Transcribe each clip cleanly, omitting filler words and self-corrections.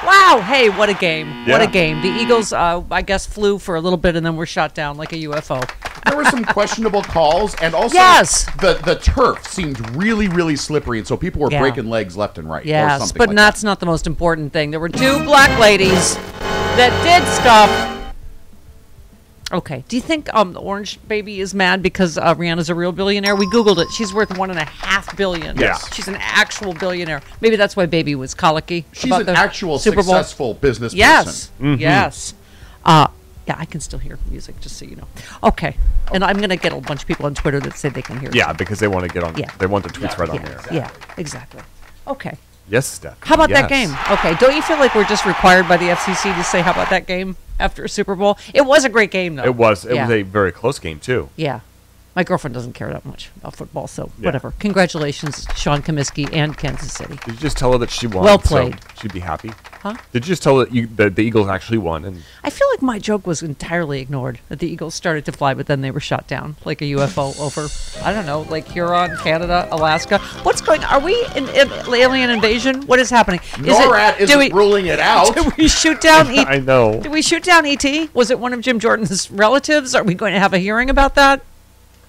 Wow, hey, what a game. Yeah. What a game. The Eagles, I guess, flew for a little bit and then were shot down like a UFO. There were some questionable calls, and also the turf seemed really, really slippery, and so people were breaking legs left and right. Yes, or something but like that's not the most important thing. There were two black ladies that did stuff. Okay, do you think the Orange Baby is mad because Rihanna's a real billionaire? We Googled it. She's worth $1.5 billion. Yes. She's an actual billionaire. Maybe that's why Baby was colicky. She's about an the actual Super Bowl. successful business Yes, person. yes. Yeah, I can still hear music, just so you know. Okay, and I'm going to get a bunch of people on Twitter that say they can hear it. Yeah, because they want to get on. Yeah. They want the tweets right on Yeah, there. yeah, exactly. Okay. Yes, Steph. How about that Yes. game? Okay, don't you feel like we're just required by the FCC to say, how about that game after a Super Bowl? It was a great game, though. It was. It Yeah. was a very close game too. Yeah. My girlfriend doesn't care that much about football, so Yeah. whatever. Congratulations, Sean Comiskey and Kansas City. Did you just tell her that she won? Well played. So she'd be happy. Huh? Did you just tell her that the Eagles actually won? And I feel like my joke was entirely ignored, that the Eagles started to fly, but then they were shot down like a UFO over, I don't know, like Huron, Canada, Alaska. What's going on? Are we in alien invasion? What is happening? NORAD isn't ruling it out. Did we shoot down E.T.? I know. Did we shoot down E.T.? Was it one of Jim Jordan's relatives? Are we going to have a hearing about that?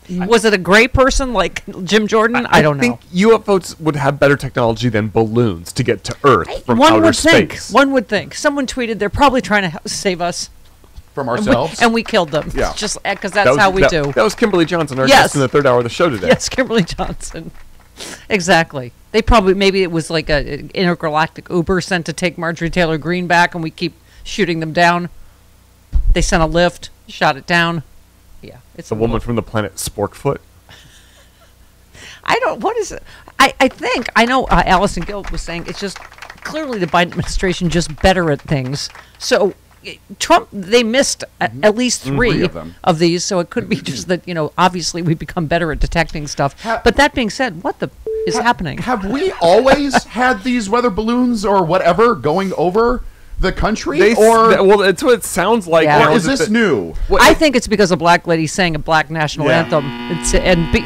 Was it a gray person like Jim Jordan? I don't know. I think UFOs would have better technology than balloons to get to Earth from One outer would space. think. One would think. Someone tweeted they're probably trying to save us. From ourselves? And we killed them. Yeah. Just because that's how we do. That was Kimberly Johnson, our Yes. guest in the third hour of the show today. Yes, Kimberly Johnson. Exactly. They probably, maybe it was like an intergalactic Uber sent to take Marjorie Taylor Greene back, and we keep shooting them down. They sent a lift, shot it down. Yeah. It's The woman from the planet Sporkfoot. I don't, what is it? I think, I know Allison Gill was saying it's just clearly the Biden administration just better at things. So Trump, they missed at least three of them. of these, so it could be just that, obviously we become better at detecting stuff. But that being said, what the is happening? Have we always had these weather balloons or whatever going over the country? Well, it's what it sounds like. Yeah. now, Or is this new? I think it's because a black lady sang a black national anthem.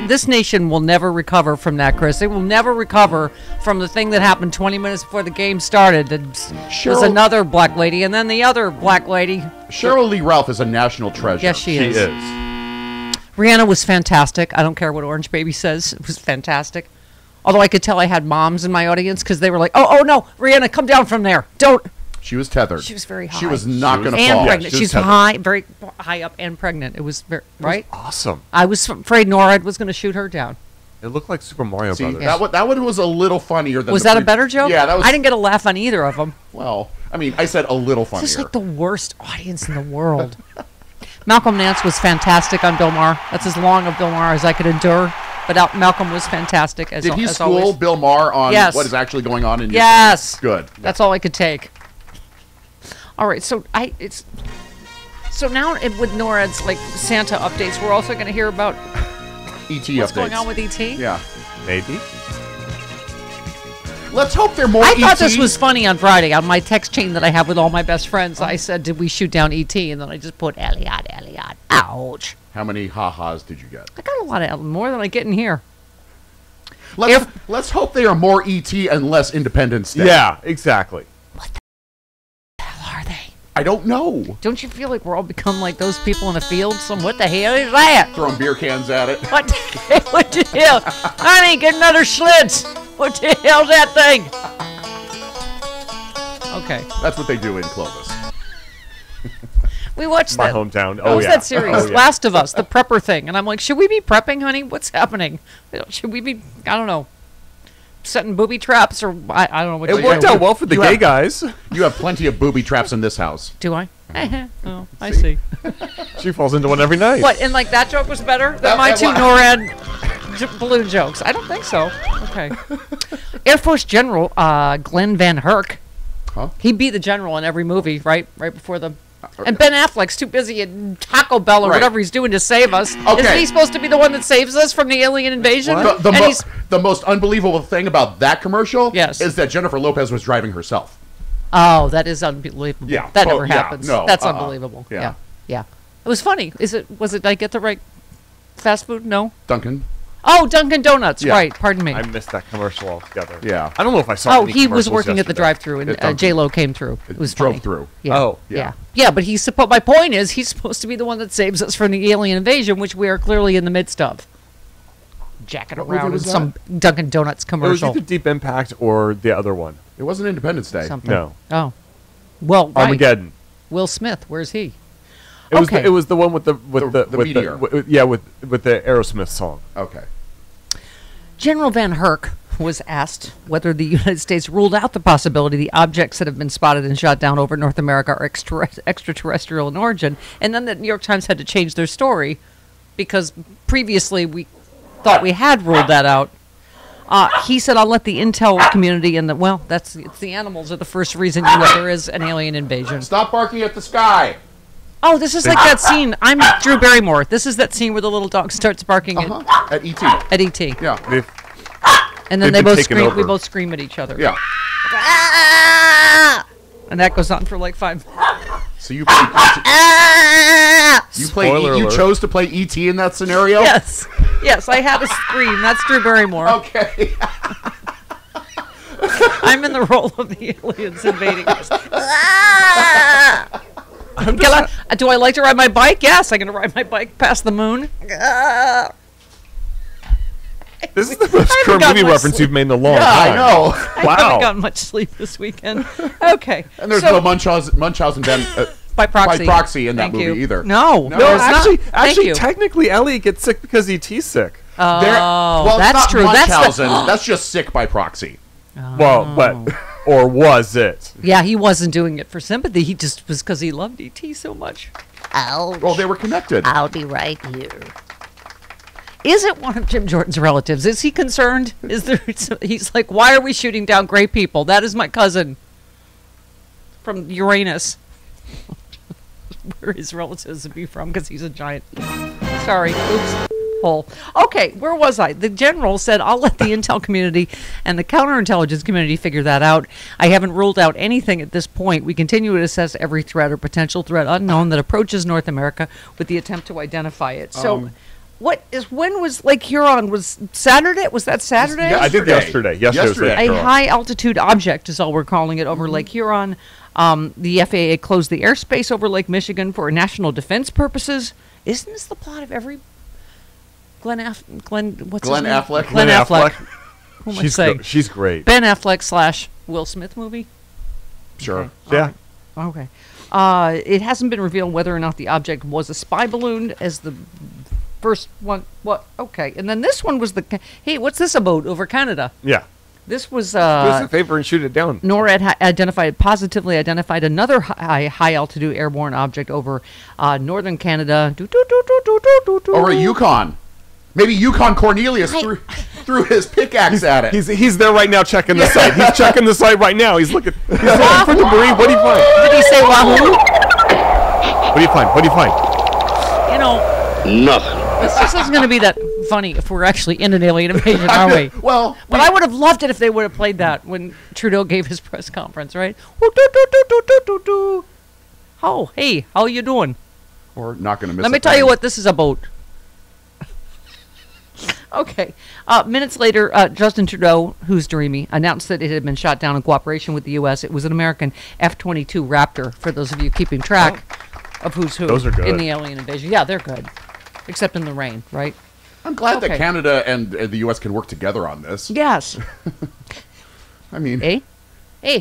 This nation will never recover from that, Chris. They will never recover from the thing that happened 20 minutes before the game started. There's another black lady, and then the other black lady. Cheryl Lee Ralph is a national treasure. Yes, she is. She is. Rihanna was fantastic. I don't care what Orange Baby says. It was fantastic. Although I could tell I had moms in my audience because they were like, oh, no, Rihanna, come down from there. Don't. She was tethered. She was very high. She was not going to And fall. pregnant. She was She's tethered. high, very high up and pregnant. It was very, right? Awesome. I was afraid NORAD was going to shoot her down. It looked like Super Mario See, Brothers. that one was a little funnier than Was the that a better joke? Yeah, that was. I didn't get a laugh on either of them. Well, I mean, I said a little funnier. This is like the worst audience in the world. Malcolm Nance was fantastic on Bill Maher. That's as long of Bill Maher as I could endure. But Malcolm was fantastic as Did he as school always. Bill Maher on Yes. what is actually going on in Yes. Ukraine? Good. That's all I could take. All right, so now with NORAD's like Santa updates, we're also going to hear about ET what's updates. going on with ET. Yeah. Maybe. Let's hope they're more I ET. thought this was funny on Friday on my text chain that I have with all my best friends. I said, "Did we shoot down ET?" And then I just put Elliot. Ouch! How many ha-has did you get? I got a lot of more than I get in here. Let's hope they are more ET and less Independence Day. Yeah, exactly. Are they? I don't know. Don't you feel like we're all become like those people in a field? What the hell is that? Throwing beer cans at it. What the hell? Honey, get another Schlitz. What the hell's that thing? Okay. That's what they do in Clovis. We watched My that. hometown. What Oh, was yeah. that series? Oh, yeah. Last of Us, the prepper thing. And I'm like, should we be prepping, honey? What's happening? Should we be, I don't know, setting booby traps or I don't know what It to worked do. out well for the You gay have- guys. You have plenty of booby traps in this house. Do I? Oh, I see. She falls into one every night. What, and like that joke was better than my two NORAD balloon jokes? I don't think so. Okay. Air Force General Glenn Van Herk. Huh? He'd be the general in every movie, right? Right before the... And Ben Affleck's too busy at Taco Bell or Right. whatever he's doing to save us. Okay. Isn't he supposed to be the one that saves us from the alien invasion? The most unbelievable thing about that commercial Yes. is that Jennifer Lopez was driving herself. Oh, that is unbelievable. Yeah. That Oh, never yeah, happens. no, That's unbelievable. yeah. Yeah. It was funny. Was it, did I get the right fast food? No? Duncan? Oh, Dunkin' Donuts. Yeah. Right. Pardon me. I missed that commercial altogether. Yeah. I don't know if I saw. Oh, he was working at the drive-thru, and J-Lo came through. It was drove through. Yeah. Oh, yeah. Yeah, but my point is, he's supposed to be the one that saves us from the alien invasion, which we are clearly in the midst of. Jacking around in some Dunkin' Donuts commercial. It was either Deep Impact or the other one. It wasn't Independence Day. Something. No. Oh. Well, right. Armageddon. Will Smith, where's he? It was the one with the meteor. with the Aerosmith song. Okay. General Van Herk was asked whether the United States ruled out the possibility the objects that have been spotted and shot down over North America are extraterrestrial in origin, and then the New York Times had to change their story because previously we thought we had ruled that out. He said, "I'll let the intel community and it's the animals are the first reason you know there is an alien invasion." Stop barking at the sky. Oh, this is like that scene. I'm Drew Barrymore. This is that scene where the little dog starts barking at E.T. At E.T. Yeah. And then they both scream. We both scream at each other. Yeah. And that goes on for like 5 minutes. So you chose to play E.T. in that scenario? Yes. Yes, I had a scream. That's Drew Barrymore. Okay. I'm in the role of the aliens invading us. Do I like to ride my bike? Yes, I'm going to ride my bike past the moon. This is the most current movie reference you've made in a long time. I know. I haven't gotten much sleep this weekend. Okay. And there's no Munchausen by proxy in that movie either. No, actually, technically, Ellie gets sick because E.T.'s sick. Oh, that's true. Munchausen. That's just sick by proxy. Oh. Well, or was it? Yeah, he wasn't doing it for sympathy. He just was because he loved E.T. so much. Ouch. Well, they were connected. I'll be right here. Is it one of Jim Jordan's relatives? Is he concerned? He's like, why are we shooting down gray people? That is my cousin from Uranus. Where his relatives would be from, because he's a giant. Sorry. Oops. Hole. Okay, where was I? The general said, I'll let the intel community and the counterintelligence community figure that out. I haven't ruled out anything at this point. We continue to assess every threat or potential threat unknown that approaches North America with the attempt to identify it. So, when was Lake Huron? Was Saturday? Was that Saturday? Yeah, I did yesterday. Yesterday. A high-altitude object is all we're calling it over Lake Huron. The FAA closed the airspace over Lake Michigan for national defense purposes. Isn't this the plot of every Glenn Affleck? Glenn Affleck. Who am I saying? She's great. Ben Affleck / Will Smith movie? Sure. Yeah. Okay. It hasn't been revealed whether or not the object was a spy balloon as the first one. What? Okay. And then this one was hey, what's this about over Canada? Yeah. This was do us a favor and shoot it down. NORAD positively identified another high altitude airborne object over northern Canada. Over Yukon. Maybe Yukon Cornelius threw his pickaxe at it. He's there right now checking the site. He's checking the site right now. He's looking for debris. What do you find? Did he say Wahoo? What do you find? What do you find? Nothing. This just isn't going to be that funny if we're actually in an alien invasion, are we? But I would have loved it if they would have played that when Trudeau gave his press conference, right? Oh, hey, how you doing? We're not going to miss. Let me tell you what this is about. Okay. Minutes later, Justin Trudeau, who's dreamy, announced that it had been shot down in cooperation with the U.S. It was an American F-22 Raptor, for those of you keeping track of who's who in the alien invasion. Yeah, they're good. Except in the rain, right? I'm glad that Canada and the U.S. can work together on this. Yes. I mean... Hey,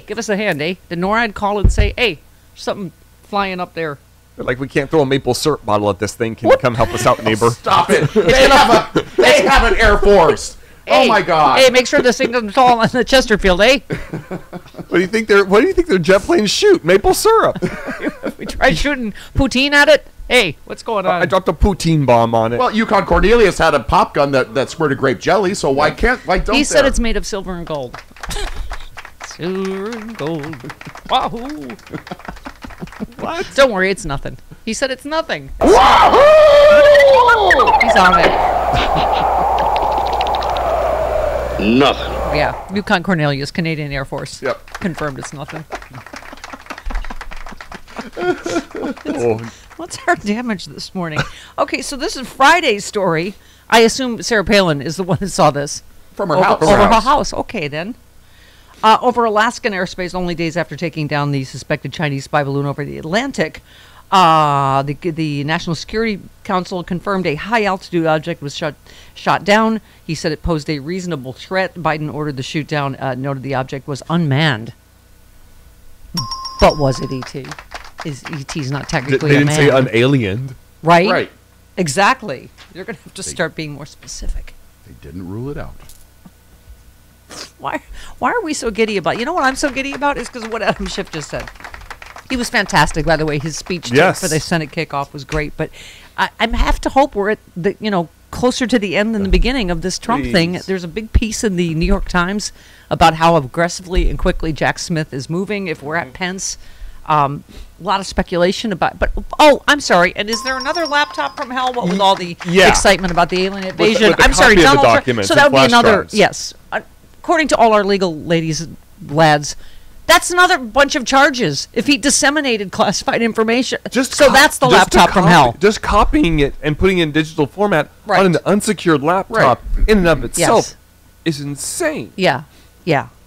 give us a hand, eh? Did NORAD call and say, hey, something flying up there? Like, we can't throw a maple syrup bottle at this thing. Can you come help us out, neighbor? Stop it. They have an Air Force. Hey, oh, my God. Hey, make sure this thing doesn't fall on the Chesterfield, eh? What do you think their jet planes shoot? Maple syrup. We tried shooting poutine at it. Hey, what's going on? I dropped a poutine bomb on it. Well, Yukon Cornelius had a pop gun that squirted grape jelly, so why don't He said it's made of silver and gold. Silver and gold. Wahoo! What? Don't worry, it's nothing. He said it's nothing. Wahoo! He's on it. Nothing. Yeah, Yukon Cornelius, Canadian Air Force. Yep. Confirmed it's nothing. What's our damage this morning? Okay, so this is Friday's story. I assume Sarah Palin is the one that saw this. From her house. Over her house. Okay, then. Over Alaskan airspace, only days after taking down the suspected Chinese spy balloon over the Atlantic, the National Security Council confirmed a high-altitude object was shot down. He said it posed a reasonable threat. Biden ordered the shoot down, noted the object was unmanned. But was it E.T.? E.T.'s not technically They a didn't man. say unaliened. Right? Right. Exactly. You're going to have to start being more specific. They didn't rule it out. Why are we so giddy about? You know what I'm so giddy about is because of what Adam Schiff just said. He was fantastic, by the way. His speech for the Senate kickoff was great. But I have to hope we're at the closer to the end than the beginning of this Trump thing. There's a big piece in the New York Times about how aggressively and quickly Jack Smith is moving. If we're at Pence, a lot of speculation about. But I'm sorry. And is there another laptop from hell? What with all the excitement about the alien invasion? With the I'm sorry, copy of the Donald Trump. documents So that and would be flash another. drives. Yes. According to all our legal ladies and lads, that's another bunch of charges if he disseminated classified information. That's the laptop from hell. Just copying it and putting it in digital format on an unsecured laptop in and of itself is insane. Yeah.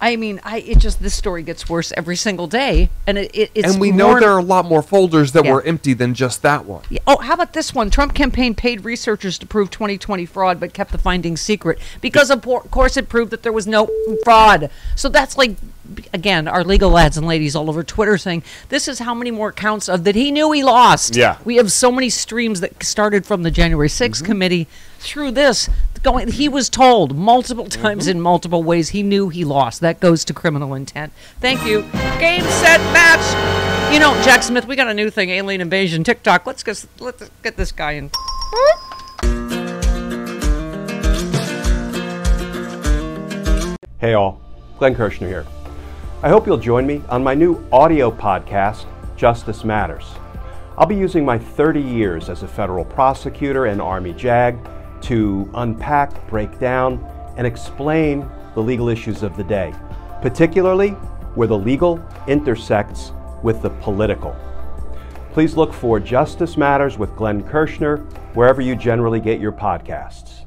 I mean, this story gets worse every single day, and it's and we know there are a lot more folders that were empty than just that one. Yeah. Oh, how about this one? Trump campaign paid researchers to prove 2020 fraud, but kept the findings secret because, of course, it proved that there was no fraud. So that's like, again, our legal lads and ladies all over Twitter saying this is how many more counts of that he knew he lost. Yeah. We have so many streams that started from the January 6th committee through this. He was told multiple times in multiple ways he knew he lost. That goes to criminal intent. Thank you. Game, set, match. You know, Jack Smith, we got a new thing, alien invasion, TikTok. Let's get this guy in. Hey all, Glenn Kirshner here. I hope you'll join me on my new audio podcast, Justice Matters. I'll be using my 30 years as a federal prosecutor and Army JAG to unpack, break down, and explain the legal issues of the day, particularly where the legal intersects with the political. Please look for Justice Matters with Glenn Kirshner wherever you generally get your podcasts.